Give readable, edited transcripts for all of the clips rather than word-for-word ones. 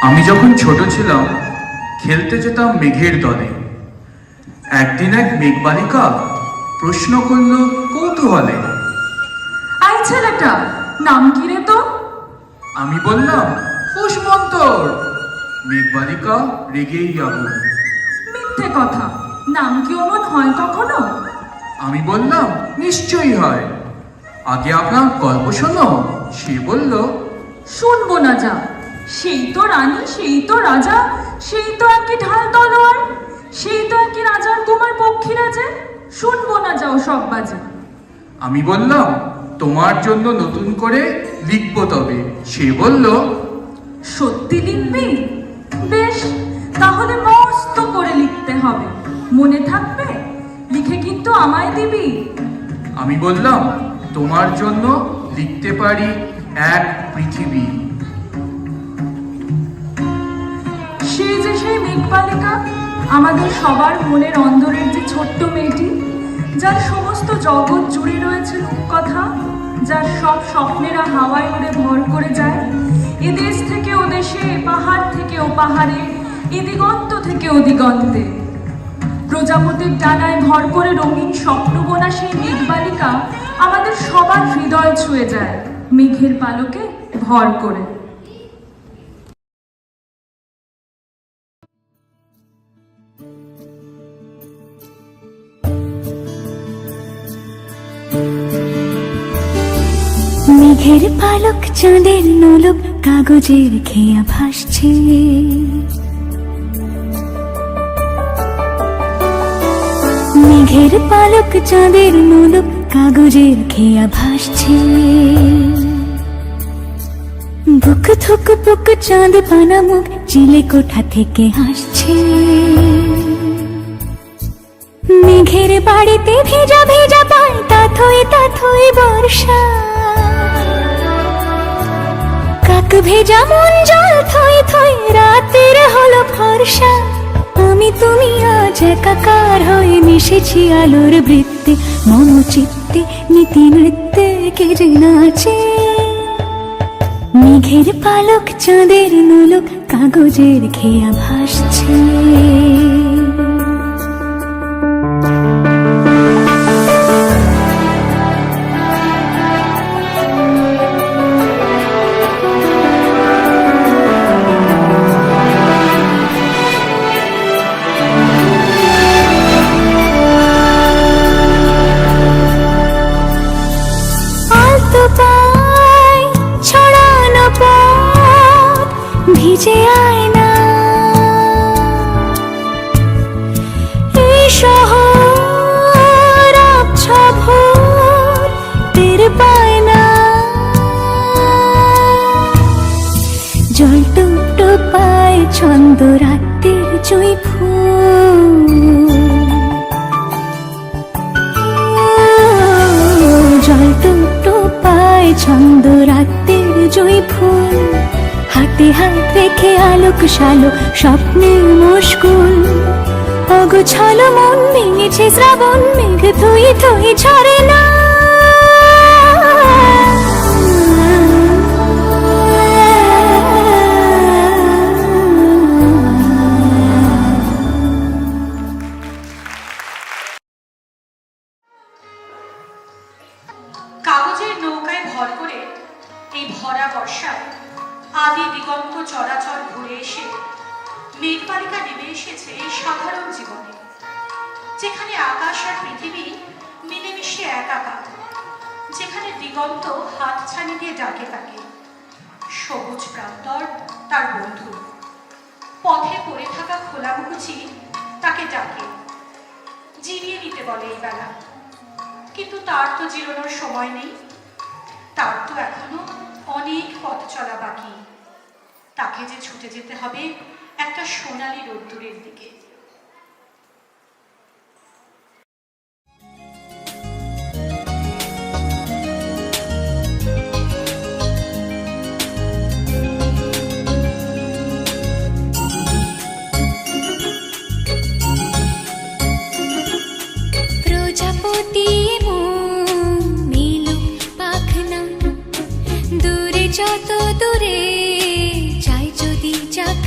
আমি যখন ছোট ছিলাম খেলতে যেতাম মেঘের দলে। একদিন এক মেঘবালিকা প্রশ্ন করল কৌতূহলে, আই ছেলেটা, নাম কি রে তো? আমি বললাম ফুসমন্তর। মেঘবালিকা রেগেই আগুন। মিথ্যে কথা, নাম কি অমন হয় কখনো? আমি বললাম নিশ্চয়ই হয়, আগে আপনার গল্প শোনো। সে বলল, শুনবো না যা, সেই তো রানী, সেই তো রাজা, সেই তো একই ঢাল তলোয়ার, সেই তো একই রাজার কুমার পক্ষীরাজে, শুনবো না যাও সব বাজে। আমি বললাম তোমার জন্য নতুন করে লিখবো তবে। সে বলল, সত্যি লিখবি? বেশ, তাহলে মস্ত করে লিখতে হবে, মনে থাকবে? লিখে কিন্তু আমায় দিবি। আমি বললাম তোমার জন্য লিখতে পারি এক পৃথিবী। সেই যে সেই মেঘবালিকা, আমাদের সবার মনের অন্দরের যে ছোট্ট মেয়েটি, যার সমস্ত জগৎ জুড়ে রয়েছে রূপকথা, যার সব স্বপ্নেরা হাওয়ায় উড়ে ভর করে যায়, এ দেশ থেকে ও দেশে, এ পাহাড় থেকে ও পাহাড়ে, এ দিগন্ত থেকে ও দিগন্তে। প্রজাপতির ডানায় ভর করে রঙিন স্বপ্ন বোনা সেই মেঘবালিকা আমাদের সবার হৃদয় ছুঁয়ে যায় মেঘের পালকে ভর করে। মেঘের পালক চাঁদের নোলক কাগজের খেয়া ভাসছে, মেঘের পালক চাঁদের নোলক কাগজের খেয়া ভাসছে। বুক থুক বুক চাঁদ পানা মুখ চিলে কোঠা থেকে হাসছে। মেঘের বাড়িতে ভেজা ভেজা পায় তাথই বর্ষা, কাক ভেজা মন জল থই থই রাতের হলো ফর্সা। আমি তুমি আজ একাকার হয়ে মিশেছি আলোর বৃত্তে, মন চিত্তে নীতি নৃত্যে কে যে নাচে। মেঘের পালক চাঁদের নোলক কাগজের খেয়া ভাসছে। ভিজে আয়না এই শহর আবছা ভোর টের পায় না। জল টুকটো পায় ছন্দ রাতের জুঁই ফুল, জল টুকটো পায় ছন্দ রাতের জুঁই ফুল। হাতে হাত রেখে আলোক শালো স্বপ্নে মুশকুল, অগোছালো মন ভেঙেছে শ্রাবণ মেঘ থই থই ঝরে না। কাগজের নৌকায় ভর করে এই ভরা বর্ষায় আদি দিগন্ত চরাচর ঘুরে এসে মেঘবালিকা নেমে এসেছে এই সাধারণ জীবনে, যেখানে আকাশ আর পৃথিবী মিলেমিশে একাকার, যেখানে দিগন্ত হাতছানি দিয়ে ডাকে তাকে, সবুজ প্রান্তর তার বন্ধু, পথে পড়ে থাকা খোলামুকুচি তাকে ডাকে, জিরিয়ে নিতে বলে এই বেলা। কিন্তু তার তো জিরোনোর সময় নেই, তার তো এখনো অনেক পথ চলা বাকি। তাকে যে ছুটে যেতে হবে একটা সোনালী রোদ্দুরের দিকে। প্রজাপতি মেলুক পাখনা, দূরে যত দূরে যাই যদি যাক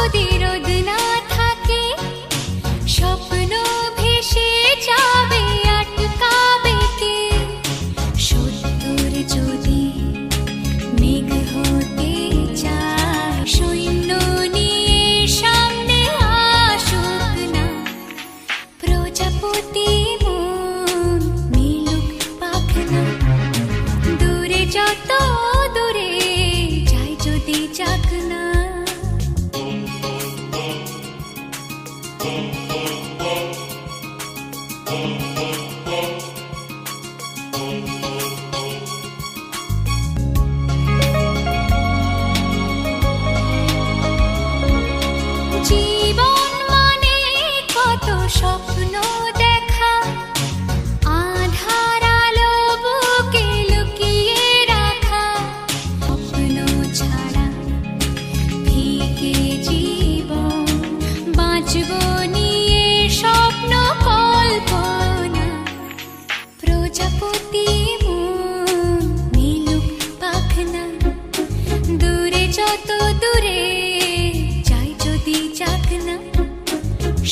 যদি রোদ না থাকে, স্বপ্ন ভেসে যাবে আটকাবে কে? সত্তর যদি মেঘ হতে চায়, সৈন্য নিয়ে সামনে আসুক না। প্রজাপতি মন মিলুক পাখনা, দূরে যত দূরে যাই যদি যাক না। জীবন মানে কত স্বপ্ন দেখা, আধার আলো বুকে লুকিয়ে রাখা। স্বপ্ন ছাড়া ফিকে জীবন, বাঁচব নিয়ে স্বপ্ন কল্পনা। প্রজাপতি মন মিলুক পাখনা, দূরে যত দূরে যাই যদি যাক না।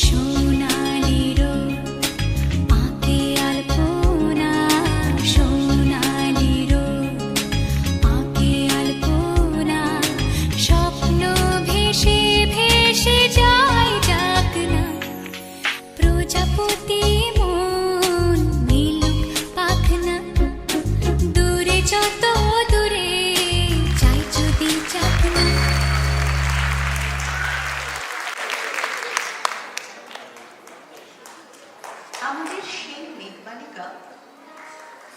সোনালি রোদ আঁকে আলপনা, সোনালি রোদ আঁকে আলপনা। স্বপ্ন ভেসে ভেসে যায় যাক না। প্রজাপতি মন মিলুক পাখনা, দূরে যত দূরে যাই যদি যাক না। আমাদের সেই মেঘবালিকা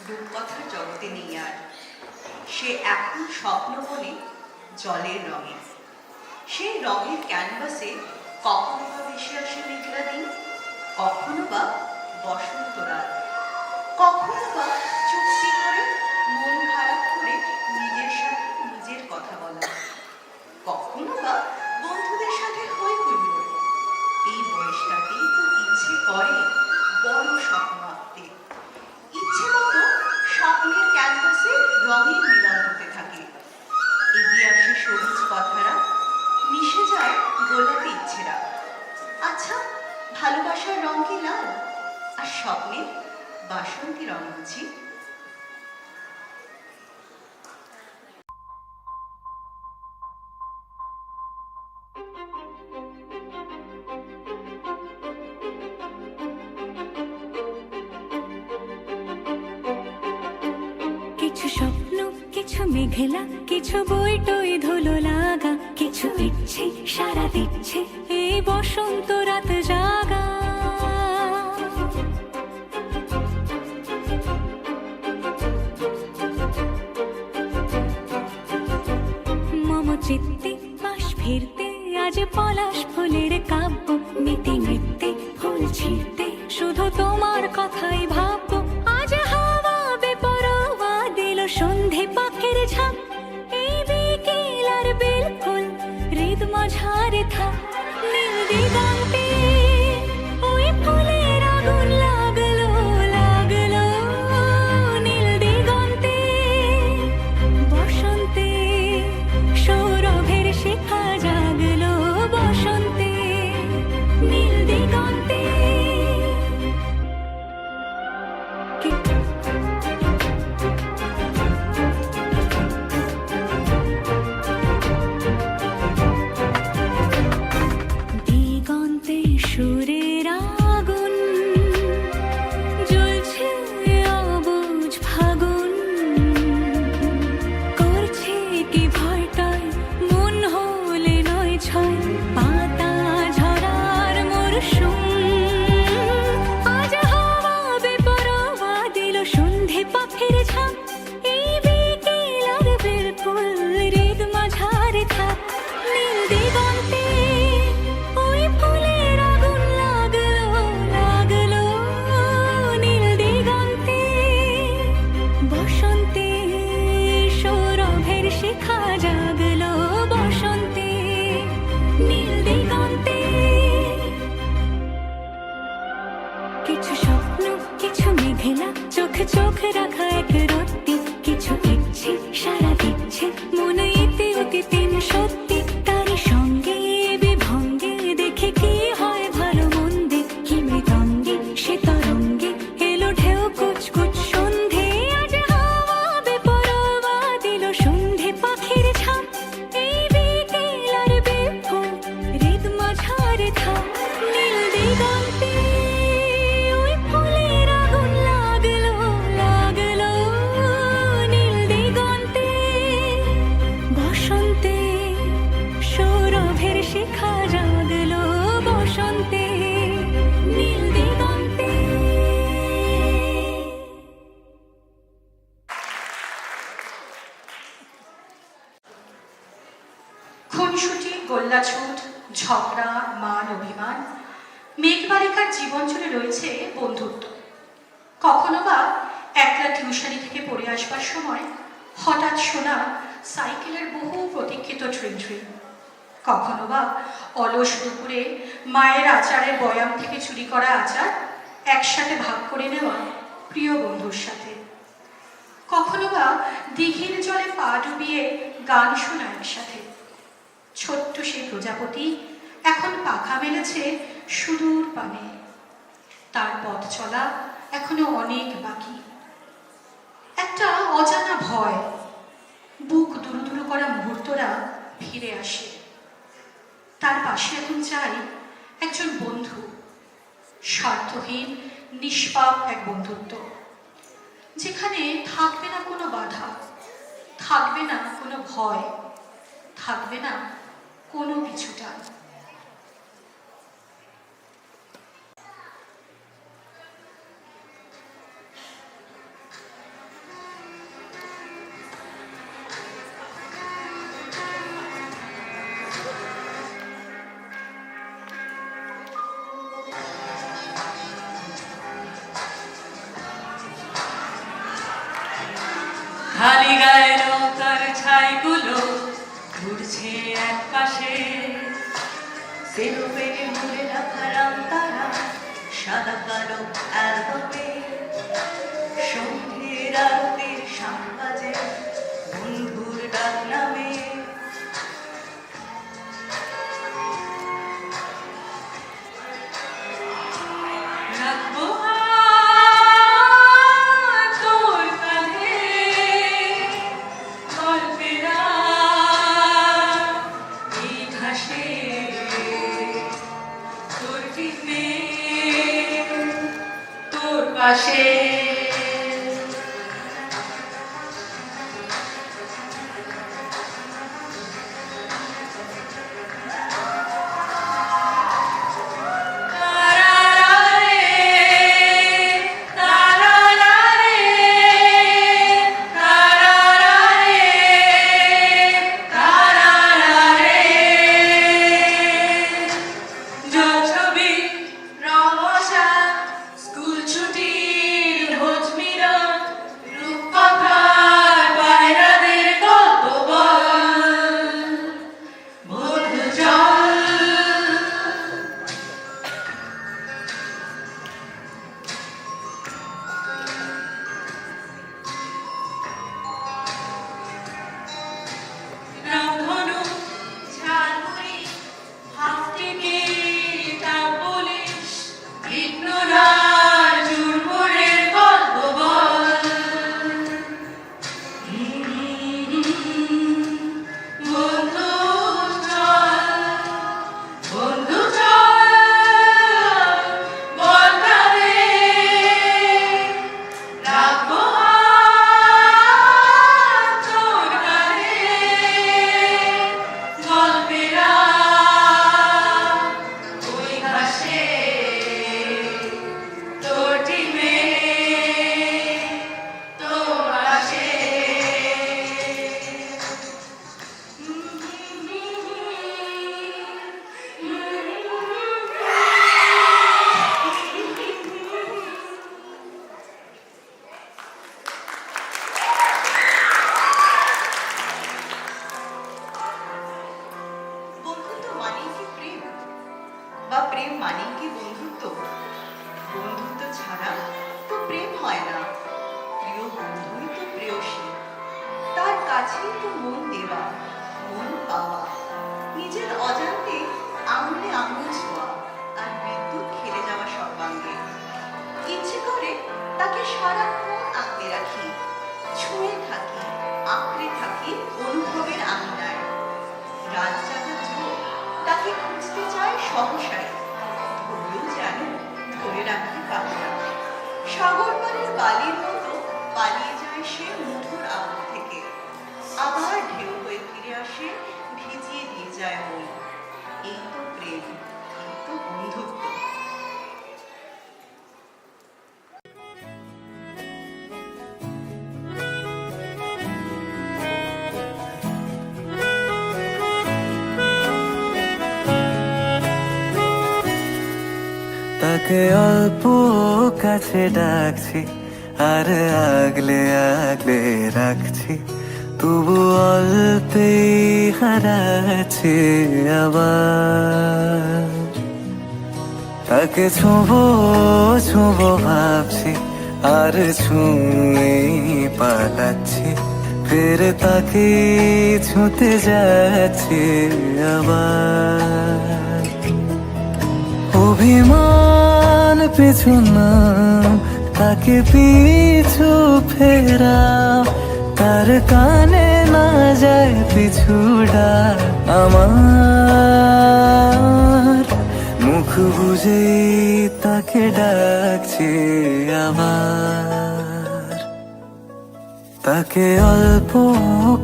রূপকথার জগতে নেই আর। সে এখন স্বপ্ন বনে জলের রঙে। সেই রঙের ক্যানভাসে কখনো বা ভেসে আসে মেঘলা দিন, কখনো বা বসন্ত রাত, কখনো বা চুপটি করে মন খারাপ করে নিজের সাথে নিজের কথা বলা, কখনো বা বন্ধুদের সাথে হই হুল্লোড়। এই বয়সটাতেই তো ইচ্ছে করে বড় স্বপ্ন আঁকতে। ইচ্ছে মতো স্বপ্নের ক্যানভাসে রঙের মিলন হতে থাকে। এগিয়ে আসে সবুজ কথারা, মিশে যায় গোলাপি ইচ্ছেরা। আচ্ছা, ভালোবাসার রং কি লাল? আর স্বপ্নের বাসন্তী রং বুঝি? কিছু স্বপ্ন, কিছু মেঘলা, কিছু বই টই ধুলো লাগা, কিছু ইচ্ছে সারা দিচ্ছে এই বসন্ত রাত জাগা। মম চিত্তে পাশ ফিরতে আজ পলাশ ফুলের কাব্য, নিতে নিতে ফুল ছিঁড়তে শুধু তোমার কথাই ভাববো। আজ হাওয়া বেপরোয়া দিল সন্ধে পাখির ঝাঁক, এই বিকেল আর বিলকুল হৃদ মাঝারে থাক। নীল দিগন্তে ওই ফুলের আগুন লাগলো লাগলো, নীল দিগন্তে বসন্তে সৌরভের শিখা জাগলো। বসন্তে নীল দিগন্তে দিগন্তে সুরের আগুন জ্বলছে অবুঝ ফাগুন, করছে কি ভয়টায় মন হলে নয় ছয় পাতা ঝরার মরশুম। আজ হাওয়া বেপরোয়া দিল সন্ধে পাখির ঝাঁক, এই বিকেল আর বিলকুল হৃদ মাঝারে থাক। নীল দিগন্তে ওই ফুলের আগুন লাগলো লাগলো, নীল দিগন্তে বসন্তে সৌরভের শিখা জাগলো। বসন্তে নীল ঝগড়া, মান, অভিমান, মেঘবালিকার জীবন জুড়ে রয়েছে বন্ধুত্ব। কখনো বা একলা টিউশনি থেকে পড়ে আসবার সময় হঠাৎ শোনা সাইকেলের বহু প্রতীক্ষিত ট্রিন ট্রিন, কখনো বা অলস দুপুরে মায়ের আচারের বয়াম থেকে চুরি করা আচার একসাথে ভাগ করে নেওয়া প্রিয় বন্ধুর সাথে, কখনো বা দিঘির জলে পা ডুবিয়ে গান শোনা একসাথে। ছোট্ট সেই প্রজাপতি এখন পাখা মেলেছে সুদূর পানে, তার পথ চলা এখনো অনেক বাকি। একটা অজানা ভয়, বুক দুরু দুরু করা মুহূর্তরা ফিরে আসে। তার পাশে এখন চাই একজন বন্ধু, স্বার্থহীন নিষ্পাপ এক বন্ধুত্ব, যেখানে থাকবে না কোনো বাধা, থাকবে না কোনো ভয়, থাকবে না কোনো কিছুটা। খালি গায়ে নৌকার ছাইগুলো ঘুরছে এক পাশে, সেলফেনে মুড়ে রাখা রাম তারা সাদা কালো অ্যালবামে, সন্ধ্যের আরতির শাম বাজে বন্ধুর ডাক নামে। রাখবো হাত তোর কাঁধে, গল্পেরা এই ঘাসে তোর টিপে তোর পাশে। বা প্রেম মানেই কি বন্ধুত্ব? বন্ধুত্ব ছাড়া তো প্রেম হয় না। প্রিয় বন্ধুই তো প্রেয়সী, তার কাছেই তো মন দেওয়া, মন পাওয়া, নিজের অজান্তে আঙুলে আঙুল ছোঁয়া আর বিদ্যুৎ খেলে যাওয়া সর্বাঙ্গে। ইচ্ছে করে তাকে সারাক্ষণ আঁকড়ে রাখি, ছুঁয়ে থাকি, আঁকড়ে থাকি অনুভবের আঙিনায়। রাত জাগা চোখ তাকে খুঁজতে চায় সহসায়, ধরেও যেন ধরে রাখতে পারে না। সাগর পাড়ের বালির মতো পালিয়ে যায় সে মধুর আগুন থেকে, আবার ঢেউ হয়ে ফিরে আসে, ভিজিয়ে দিয়ে যায় মন। এই তো প্রেম, এই তো বন্ধুত্ব। তাকে অল্প কাছে ডাকছি আর আগলে আগলে রাখছি, তবু অল্পেই হারাচ্ছে আবার। তাকে ছোঁবো ছোঁবো ভাবছি আর ছুঁয়ে পালাচ্ছি, ফের তাকে ছুঁতে যাচ্ছে আবার। অভিমান পিছু না, তাকে পিছু ফেরা, তার কানে না যায় পিছু ডাক আমার। মুখ বুঝে তাকে ডাকছে আবার। তাকে অল্প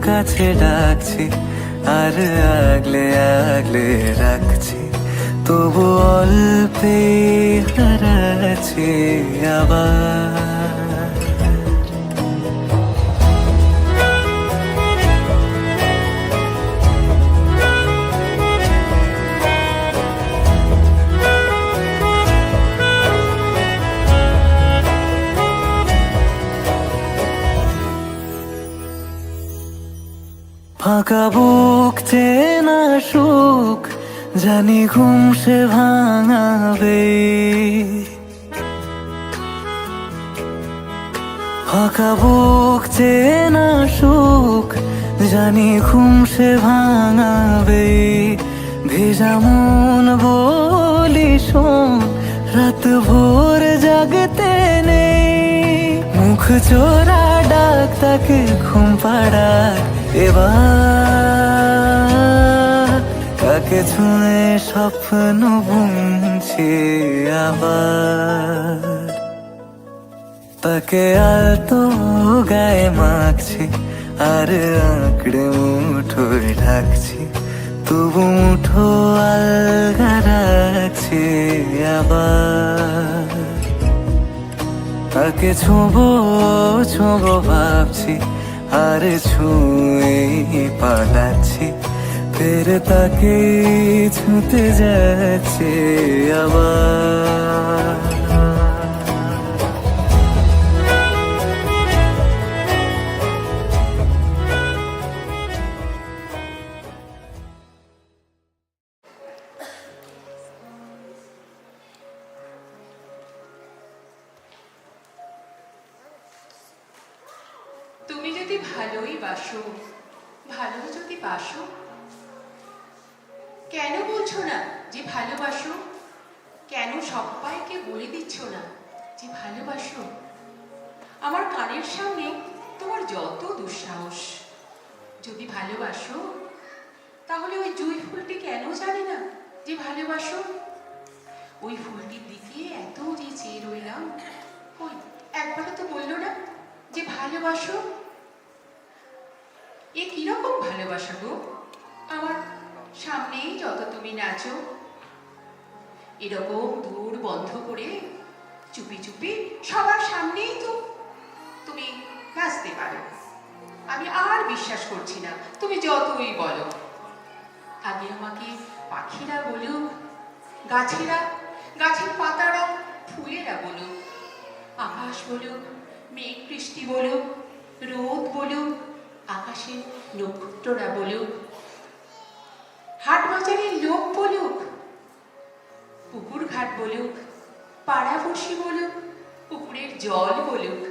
কাছে ডাকছি আর আগলে আগলে রাখছি, তবু অল্পে হারাচ্ছি আবার। ফাঁকা বুক চেনা সুখ জানি ঘুম সে ভাঙাবে, ফাঁকা বুক চেনা সুখ জানি ঘুম সে ভাঙাবে। ভেজা মন বলি শোন, রাত ভোর জাগতে নেই, মুখ চোরা ডাক তাকে ঘুম পাড়াক এবার। তাকে ছুঁয়ে স্বপ্ন বুনছি আবার। তাকে আলতো গায়ে মাখছি আর আঁকড়ে মুঠোয় ঢাকছি, তবু মুঠো আলগা রাখছি আবার। তাকে ছোঁবো ছোঁবো ভাবছি আর ছুঁয়ে পালাচ্ছি, ফের তাকে ছুঁতে যাচ্ছে আবার। তুমি যদি ভালোই বাসো, ভালো যদি বাসো, কেন বলছো না যে ভালোবাসো? কেন সবাইকে বলে দিচ্ছ না যে ভালোবাসো? আমার কানের সামনে তোমার যত দুঃসাহস। যদি ভালোবাসো তাহলে ওই জুঁই ফুলটি কেন জানে না যে ভালোবাসো? ওই ফুলটির দিকে এত যে চেয়ে রইলাম, ওই একবারও তো বললো না যে ভালোবাসো। এ কিরকম ভালোবাসা গো? আমার সামনেই যত তুমি নাচো, এরকম দূর বন্ধ করে চুপি চুপি সবার সামনেই তো তুমি নাচতে পারো। আমি আর বিশ্বাস করছি না, তুমি যতই বলো। আগে আমাকে পাখিরা বলুক, গাছেরা, গাছের পাতারা, ফুলেরা বলুক, আকাশ বলুক, মেঘ বৃষ্টি বলুক, রোদ বলুক, আকাশে নক্ষত্ররা বলুক, হাট বাজারের লোক বলুক, পুকুর ঘাট বলুক, পাড়াপড়শি বলুক, পুকুরের জল বলুক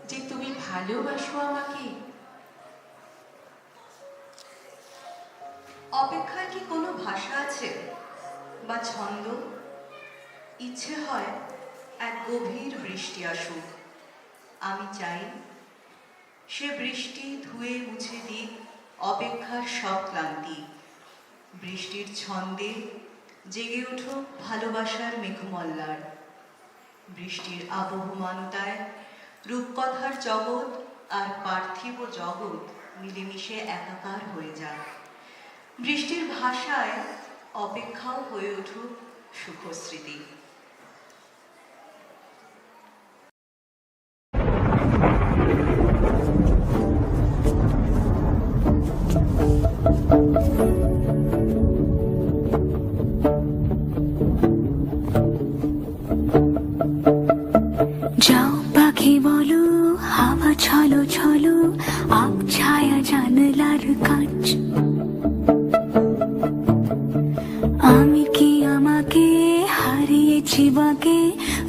যে তুমি ভালোবাসো আমাকে। অপেক্ষার কি কোনো ভাষা আছে বা ছন্দ? ইচ্ছে হয় এক গভীর বৃষ্টি আসুক, আমি চাই সে বৃষ্টি ধুয়ে মুছে দিক অপেক্ষার সব ক্লান্তি। বৃষ্টির ছন্দে জেগে উঠুক ভালোবাসার মেঘমল্লার। বৃষ্টির আবহমানতায় রূপকথার জগৎ আর পার্থিব জগৎ মিলেমিশে একাকার হয়ে যায়। বৃষ্টির ভাষায় অপেক্ষাও হয়ে উঠুক সুখস্মৃতি। চিবাকে হারিয়েছি বাকে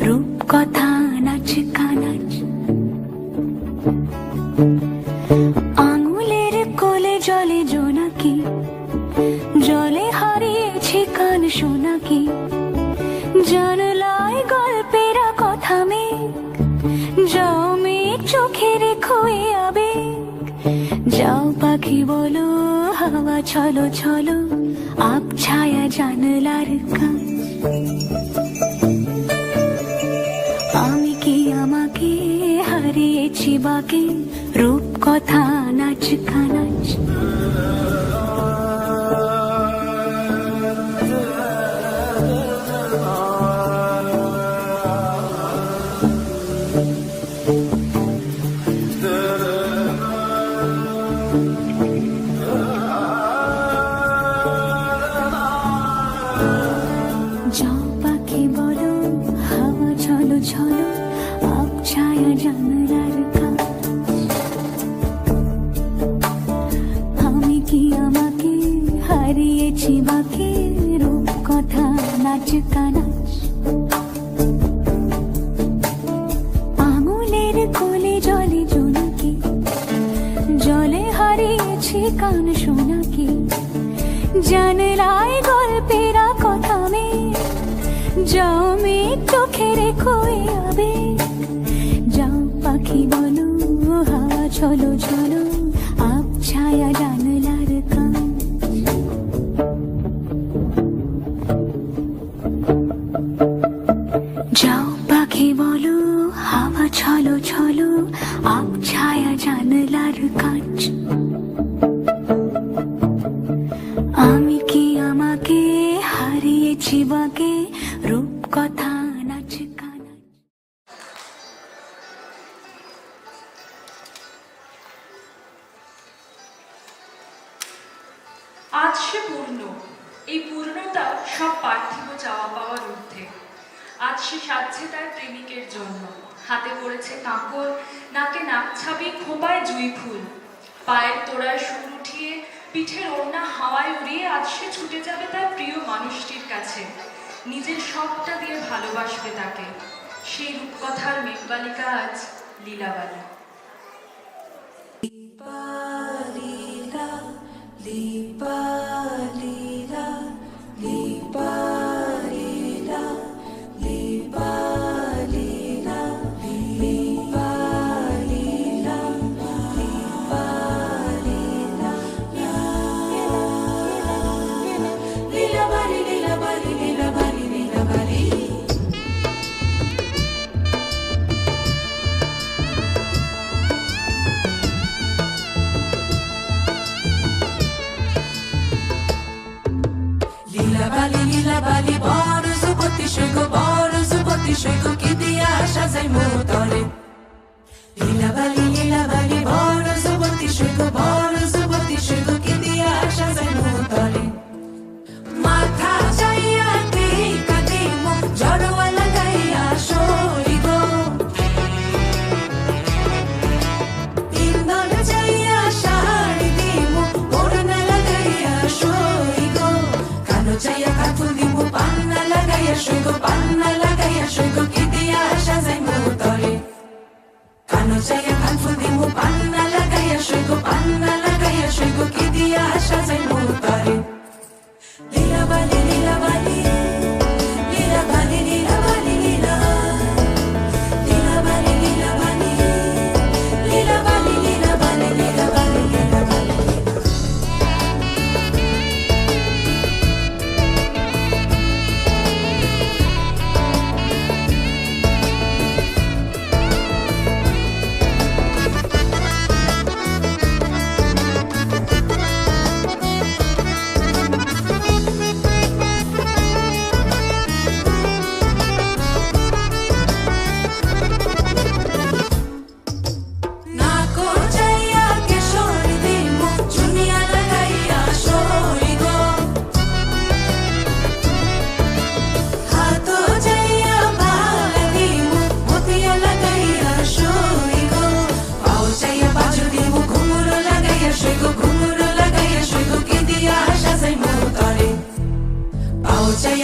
রূপ কথা নাচ কানাচ আঙুলের কোলে জলে জোনাকি জলে হারিয়েছি কান শোনাকি জানলায় গল্পেরা কথা মেঘ যাও মেঘ চোখে রেখো এ আবেগ যাও পাখি বলো হাওয়া চলো চলো আপ ছায়া জানলার কাজ আমি কি আমাকে হারিয়েছি বাকে রূপ কথা নাচ কানাচ যাও পাখি বলো হাওয়া চলো চলো আপ ছায়া জানলার কাজ আমি কি আমাকে হারিয়েছি বাকে রূপ কথা নাচ কানাচ আঙুলের কোলে জলে জোনাকি জলে হারিয়েছি কান শোনাকি জানলায় গল্পেরা কথা মেঘ যাও মেঘ চোখে রেখো এ আবেগ যাও পাখি বলো হাওয়া চলো চলো আপ ছায়া জানলার কাজ যাও পাখি বলো হাওয়া চলো চলো আপ ছায়া জানলার কাজ আমি কি আমাকে হারিয়েছি বাকে রূপ কথা নাচ কানাচ আজ সে পূর্ণ, এই পূর্ণতা সব পার্থিব চাওয়া পাওয়ার ঊর্ধ্বে। আজ সে সাজছে তার প্রেমিকের জন্য, হাতে পড়েছে কাঁকর, নাকে নাক ছাবি, খোঁপায় জুঁই ফুল, পায়ের তোড়ায় সুর উঠিয়ে, পিঠের ওড়না হাওয়ায় উড়িয়ে আজ সে ছুটে যাবে তার প্রিয় মানুষটির কাছে, নিজের সবটা দিয়ে ভালোবাসবে তাকে। সেই রূপকথার মেঘবালিকা আজ লীলাবালা। লীলাবালি বড় যুবতী সৈক বড় যুবতী সৈক কি দিয়া সাজাই মোতরে লীলাবালি বড় যুবতী সৈক বড় যুবতী সৈক কি দিয়া সাজাই মোতরে মাথা যাইয়া টিকা দিম জড়োয়া লাগাইয়া সইব ইন্দন যাইয়া শাড়ি দিম ওড়না লাগাইয়া সইব কানো যাইয়া কাঠু দিব পান্না লাগাইয়া সইব কি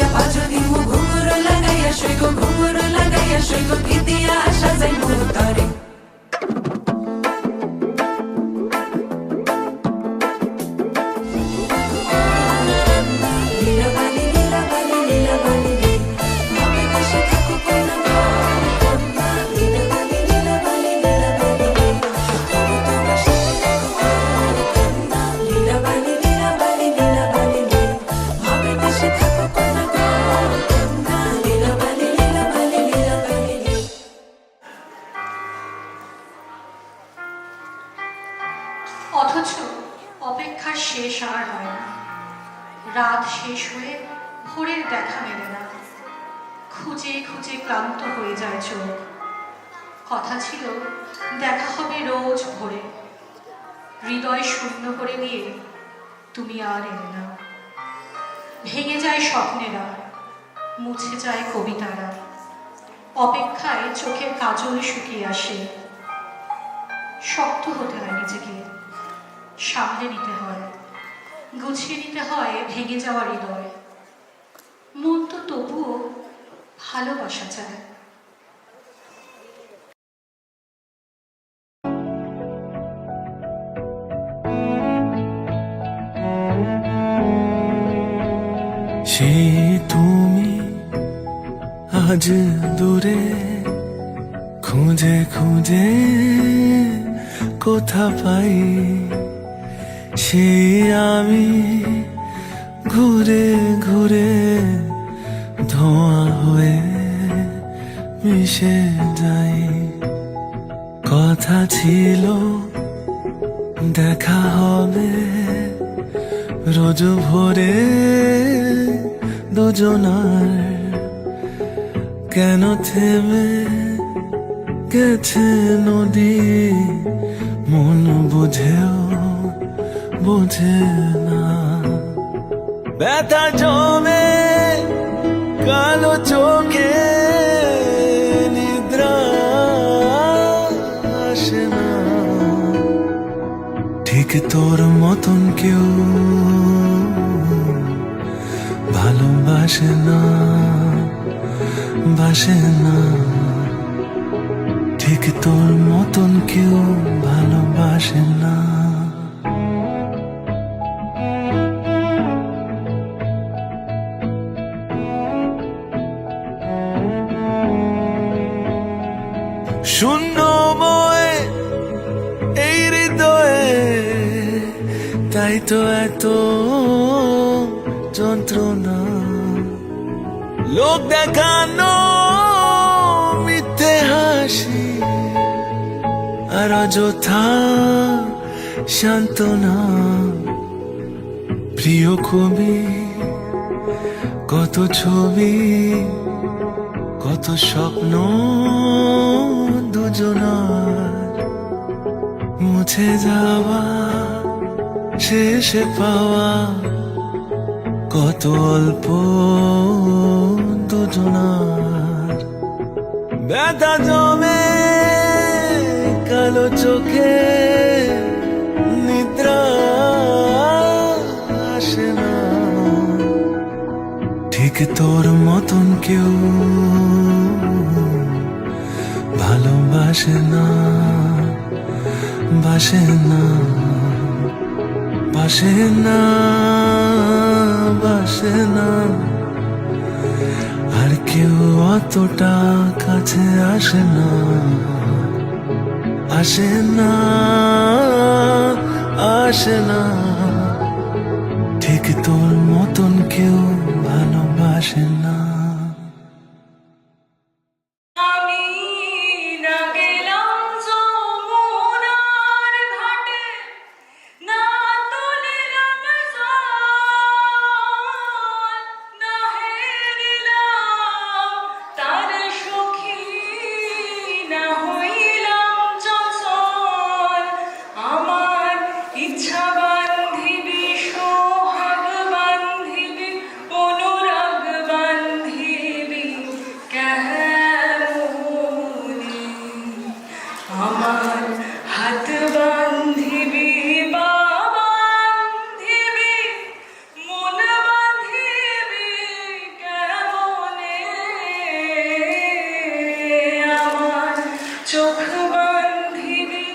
দিয়া বাজো দিমু ঘুঙুর লাগাইয়া শুইব ঘুঙুর লাগাইয়া শুইব কি দিয়া সাজাইমু তরে লীলা বালি লীলা বালি লীলা বালি রে ভাবে বসে থাকো কোনা কন্যা লীলা বালি লীলা বালি লীলা বালি রে তবু তোমার সাথে থাকো কন্যা লীলা বালি লীলা বালি লীলা বালি রে ভাবে বসে থাকো কোনা কন্যা লীলা বালি লীলা বালি লীলা বালি রে অথচ অপেক্ষার শেষ আর হয় না। রাত শেষ হয়ে ভোরের দেখা মেলে না। খুঁজে খুঁজে ক্লান্ত হয়ে যায় চোখ। কথা ছিল দেখা হবে রোজ ভোরে। হৃদয় শূন্য করে দিয়ে তুমি আর এলে না। ভেঙে যায় স্বপ্নেরা, মুছে যায় কবিতারা। অপেক্ষায় চোখের কাজল শুকিয়ে আসে। শক্ত হতে হয় নিজেকে, সামলে নিতে হয়, গুছিয়ে নিতে হয় ভেঙে যাওয়া হৃদয়। মন তো তবুও ভালোবাসা চায়। সেই তুমি আজ দূরে খুঁজে খুঁজে কোথা পাই সেই আমি ঘুরে ঘুরে ধোঁয়া হয়ে মিশে যাই। কথা ছিল দেখা হবে রোজ ভোরে দুজনার, কেন থেমে গেছে নদী মন বুঝেও বোঝে না। ব্যথা জমে কালো চোখে নিদ্রা আসে না, ঠিক তোর মতন কেউ ভালোবাসে না, বাসে না। ঠিক তোর মতন কেউ ভালোবাসে না। শূন্য বয়ে এই হৃদয়ে, তাই তো এত যন্ত্রণা। লোক দেখানো মিথ্যে হাসি আর অযথা সান্ত্বনা। প্রিয় কবি কত ছবি কত স্বপ্ন দুজনার, মুছে যাওয়া শেষে পাওয়া কত অল্প দুজনার। ব্যথা জমে কালো চোখে নিদ্রা আসে না, ঠিক তোর মতন কেউ ভালোবাসে না, বাসে না, বাসে না, বাসে না। আর কেউ অতটা কাছে আসে না, আসে না, আসে না। ঠিক তোর মতন কেউ ভালোবাসে না। আমি না গেলাম যমুনার ঘাটে, না তুলিলাম জল, না হেরিলাম তার সখী, না হইলাম চঞ্চল। আমার ইচ্ছা বান্ধিবি, সোহাগ বান্ধিবি, অনুরাগ বান্ধিবি। চোখ বান্ধিবি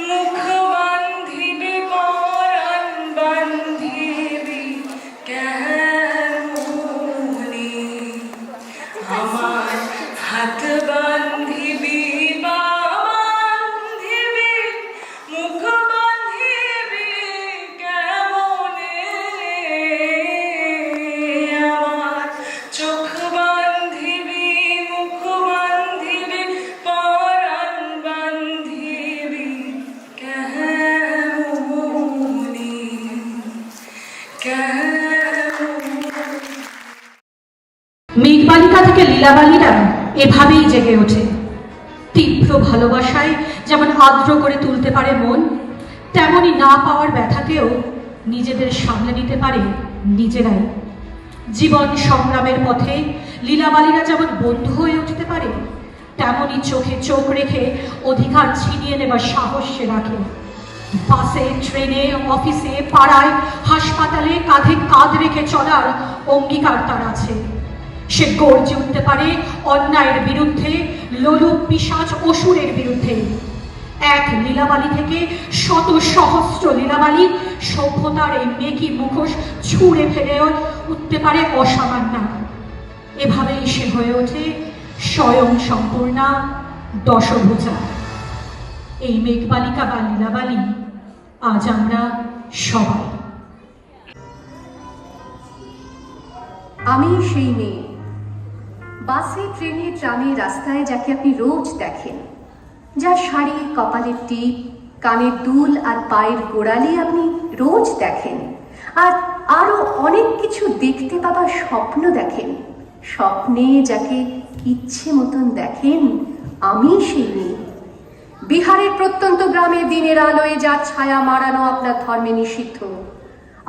মুখ বান্ধিবি পরাণ বান্ধিবি কেমনে আমার হাত বান্ধিবি বা বান্ধিবি মুখ বান্ধিবি কেমনে আমার চোখ বান্ধিবি মুখ বান্ধিবি পরাণ বান্ধিবি কেমনে মেঘবালিকা থেকে লীলাবালিরা এভাবেই জেগে ওঠে। তীব্র ভালোবাসায় যেমন আর্দ্র করে তুলতে পারে মন, তেমনি না পাওয়ার ব্যথাকেও নিজেদের সামলে নিতে পারে নিজেরাই। জীবন সংগ্রামের পথে লীলাবালিরা যেমন বন্ধু হয়ে উঠতে পারে, তেমনি চোখে চোখ রেখে অধিকার ছিনিয়ে নেবার সাহস সে রাখে। বাসে, ট্রেনে, অফিসে, পাড়ায়, হাসপাতালে কাঁধে কাঁধ রেখে চলার অঙ্গীকার তার আছে। সে গর্জে উঠতে পারে অন্যায়ের বিরুদ্ধে, লোলুপ পিশাচ অসুরের বিরুদ্ধে। এক লীলাবালি থেকে শত সহস্র লীলাবালি সভ্যতার এই মেকি মুখোশ ছুঁড়ে ফেলে উঠতে পারে অসামান্য। এভাবেই সে হয়ে ওঠে স্বয়ং সম্পূর্ণা, দশভুজা। এই মেঘবালিকা বা লীলাবালি আজ আমরা সবাই। আমি সেই মেয়ে, বাসে, ট্রেনে, ট্রামে, রাস্তায় যাকে আপনি রোজ দেখেন, যার শাড়ি, কপালের টিপ, কানের দুল আর পায়ের গোড়ালি আপনি রোজ দেখেন, আর আরো অনেক কিছু দেখতে পাবার স্বপ্ন দেখেন। স্বপ্নে যাকে ইচ্ছে মতন দেখেন, আমি সেই মেয়ে। বিহারের প্রত্যন্ত গ্রামে দিনের আলোয় যার ছায়া মারানো আপনার ধর্মে নিষিদ্ধ,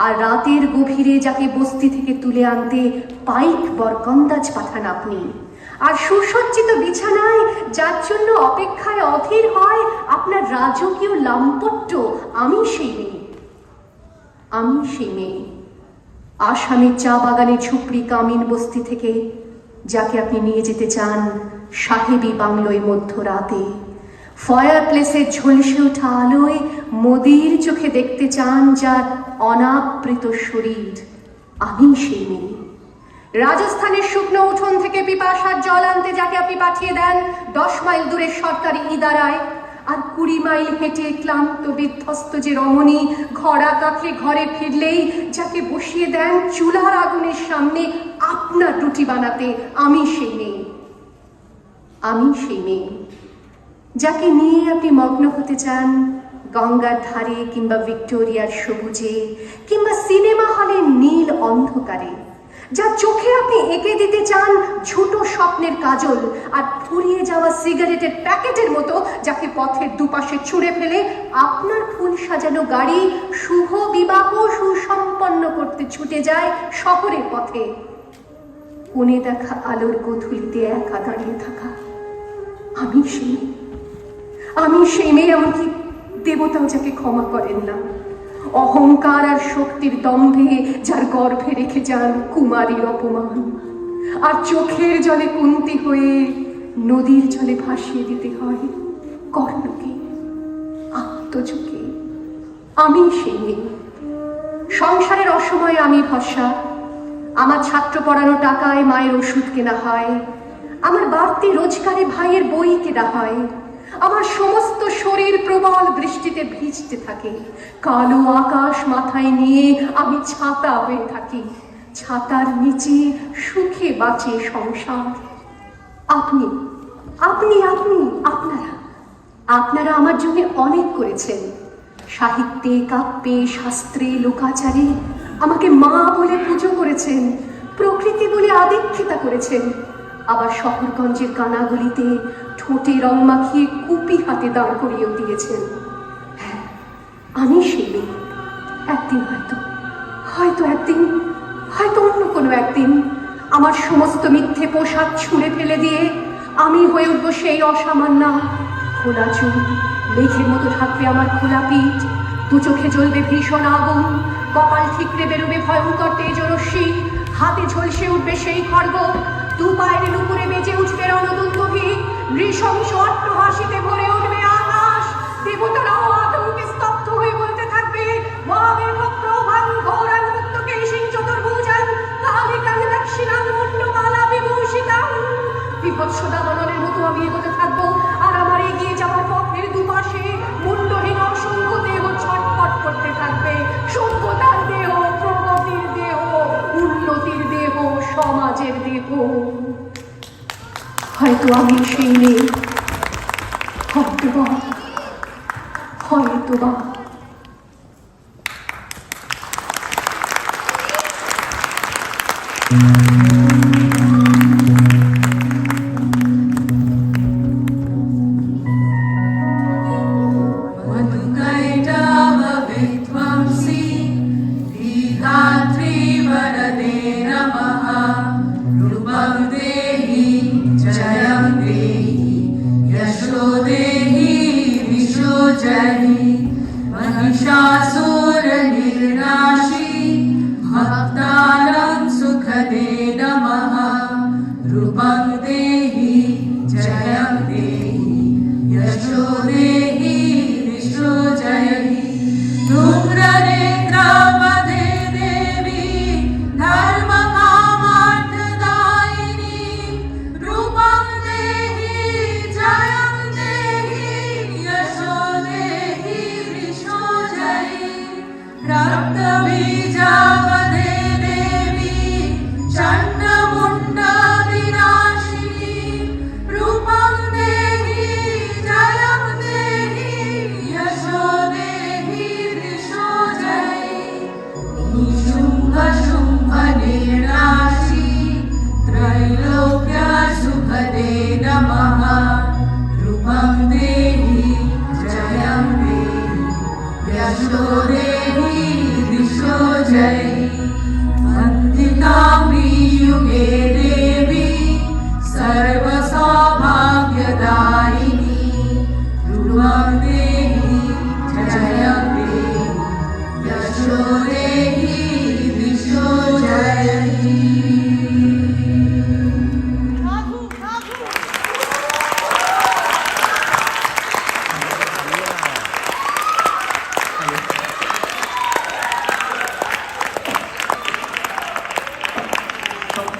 আর রাতের গভীরে যাকে বস্তি থেকে তুলে আনতে পাইক বরকন্দাজ পাঠান আপনি, আর সুসজ্জিত বিছানায় যার জন্য অপেক্ষায় অধীর হয় আপনার রাজকীয় লাম্পট্য, আমি সেই মেয়ে। আমি সেই মেয়ে, আসামের চা বাগানে ঝুপড়ি কামিন বস্তি থেকে যাকে আপনি নিয়ে যেতে চান সাহেবী বাংলোয় মধ্যরাতে, ফায়ার প্লেসের ঝলসে ওঠা আলোয় মোদির চোখে দেখতে চান যার অনাবৃত শরীর, আমি সেই মেয়ে। রাজস্থানের শুকনো উঠোন থেকে পিপাসার জল আনতে যাকে আপনি পাঠিয়ে দেন 10 মাইল দূরের সরকারি ইদারায়, আর 20 মাইল হেঁটে ক্লান্ত বিধ্বস্ত যে রমণী ঘোড়া কাঁখে ঘরে ফিরলেই যাকে বসিয়ে দেন চুলার আগুনের সামনে আপনার রুটি বানাতে, আমি সেই মেয়ে। আমি সেই মেয়ে যাকে নিয়ে আপনি মগ্ন হতে চান গঙ্গার ধারে, কিংবা ভিক্টোরিয়ার সবুজে, কিংবা সিনেমা হলের নীল অন্ধকারে, যা চোখে আপনি এঁকে দিতে চান ছোট স্বপ্নের কাজল, আর ফুরিয়ে যাওয়া সিগারেটের প্যাকেটের মতো যাকে পথের দুপাশে ছুঁড়ে ফেলে আপনার ফুল সাজানো গাড়ি শুভ বিবাহ সুসম্পন্ন করতে ছুটে যায় শহরের পথে। কোণে দেখা আলোর গোধূলিতে একা দাঁড়িয়ে থাকা, আমি সেই মেয়ে। আমি সেই মেয়ে, এমনকি দেবতাও যাকে ক্ষমা করেন না। অহংকার আর শক্তির দম্ভে যার গর্ভে রেখে যান কুমারীর অপমান, আর চোখের জলে কুন্তি হয়ে নদীর জলে ভাসিয়ে দিতে হয় কর্ণকে, আত্মযোগে। আমি সেই মেয়ে। সংসারের অসময়ে আমি ভরসা, আমার ছাত্র পড়ানো টাকায় মায়ের ওষুধ কেনা হয়, আমার বাড়তি রোজগারে ভাইয়ের বই কেনা হয়, আমার সমস্ত শরীর প্রবল বৃষ্টিতে ভিজতে থাকে, কালো আকাশ মাথায় নিয়ে আমি ছাতা হয়ে থাকি, ছাতার নিচে সুখে বাঁচে সংসার। আপনি আপনি আপনি আপনারা আপনারা আমার জন্য অনেক করেছেন। সাহিত্যে, কাব্যে, শাস্ত্রে, লোকাচারে আমাকে মা বলে পুজো করেছেন, প্রকৃতি বলে আদিক্ষিতা করেছেন, আবার শহরগঞ্জের কানাগলিতে ঠোঁটে রং মাখিয়ে কুপি হাতে দাঁড় করিয়েও দিয়েছেন। হ্যাঁ, আমি সেই মেয়ে। একদিন হয়তো অন্য কোনো একদিন আমার সমস্ত মিথ্যে পোশাক ছুঁড়ে ফেলে দিয়ে আমি হয়ে উঠবো সেই অসামান্য। খোলা চুল মেঘের মতো থাকবে আমার খোলা পিঠ, দু চোখে জ্বলবে ভীষণ আগুন, কপাল ঠিকরে বেরোবে ভয়ঙ্কর তেজরশ্মি, হাতে ঝলসে উঠবে সেই খড়গ, দু পায়ের উপরে বেজে উঠবে রণদুন্দুভি, নৃশংস অট্টহাসিতে ভরে উঠবে আকাশ, দেবতারাও আতঙ্কে স্তব্ধ হয়ে বলতে থাকবে মহামেঘ প্রভাং ঘোরাং মুক্তকেশিং চতুর্ভুজাং কালিকাং দক্ষিণাং মুন্ডমালা বিভূষিতাং। বিভৎস দাবানলের মতো আমি এগোতে থাকবো, আর আমার এগিয়ে যাওয়ার পথের দুপাশে মুন্ডহীন অসংখ্য দেহ ছটফট করতে থাকবে। সভ্যতার দেহ, প্রগতির দেহ, উন্নতির দেহ, সমাজের দেহ। হয়তো আমি সেই মেয়ে, হয়তোবা হয়তোবা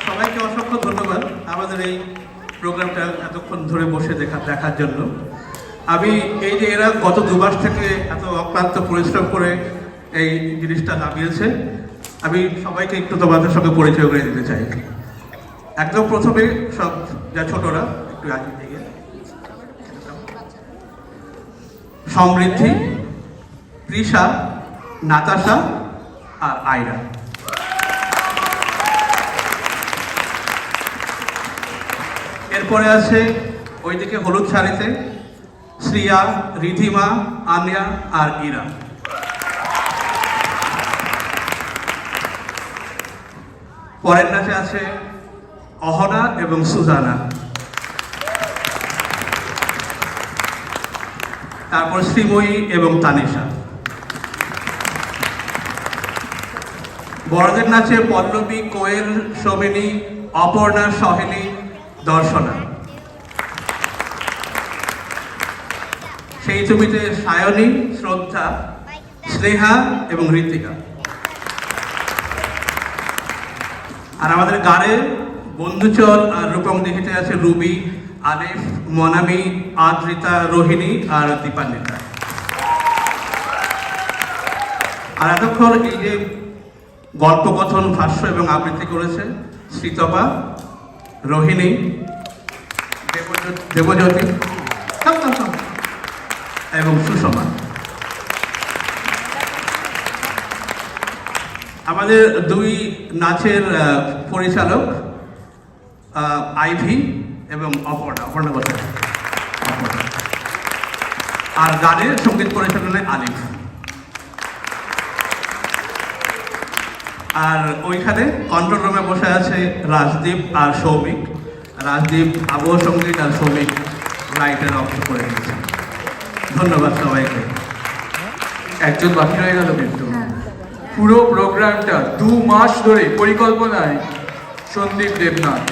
সবাইকে অসংখ্য ধন্যবাদ আমাদের এই প্রোগ্রামটা এতক্ষণ ধরে বসে দেখার জন্য। আমি এই যে এরা গত 2 মাস থেকে এত অক্লান্ত পরিশ্রম করে এই জিনিসটা নামিয়েছে, আমি সবাইকে একটু তোমাদের সঙ্গে পরিচয় করে দিতে চাই। একদম প্রথমে সব যা ছোটরা একটু আগে থেকে সমৃদ্ধি, তৃষা, নাতাশা আর আয়রা। এরপরে আছে ওইদিকে হলুদ শাড়িতে শ্রিয়া, রিধিমা, আনিয়া আর ইরা। পরের নাচে আছে অহনা এবং সুজানা। তারপর শ্রীময়ী এবং তানিশা। বড়দের নাচে পল্লবী, কোয়েল, সমিনী, অপর্ণা, সহেলী, দর্শনা। সেই ছবিতে সায়নী, শ্রদ্ধা, স্নেহা এবং ঋতিকা। আর আমাদের গানে বন্ধুচল আর রূপম দিঘিতে আছে রুবি, আলিফ, মনামি, আদ্রিতা, রোহিণী আর দীপান্বিতা। আর এতক্ষণ এই যে গল্পকথন, ভাষ্য এবং আবৃত্তি করেছে শ্রীতপা, রোহিণী, দেবজ্যোতি এবং সুষমা। আমাদের 2 নাচের পরিচালক আইভি এবং অপর্ণা বসে, আর গানের সঙ্গীত পরিচালনায় আলিফ। আর ওইখানে কন্ট্রোল রুমে বসে আছে রাজদীপ আর সৌমিক। রাজদীপ আবহ সঙ্গীত আর সৌমিক লাইটের অংশ করে দিয়েছে। ধন্যবাদ সবাইকে। একজন বাকি রয়ে গেল কিন্তু। পুরো প্রোগ্রামটা 2 মাস ধরে পরিকল্পনায় সন্দীপ দেবনাথ।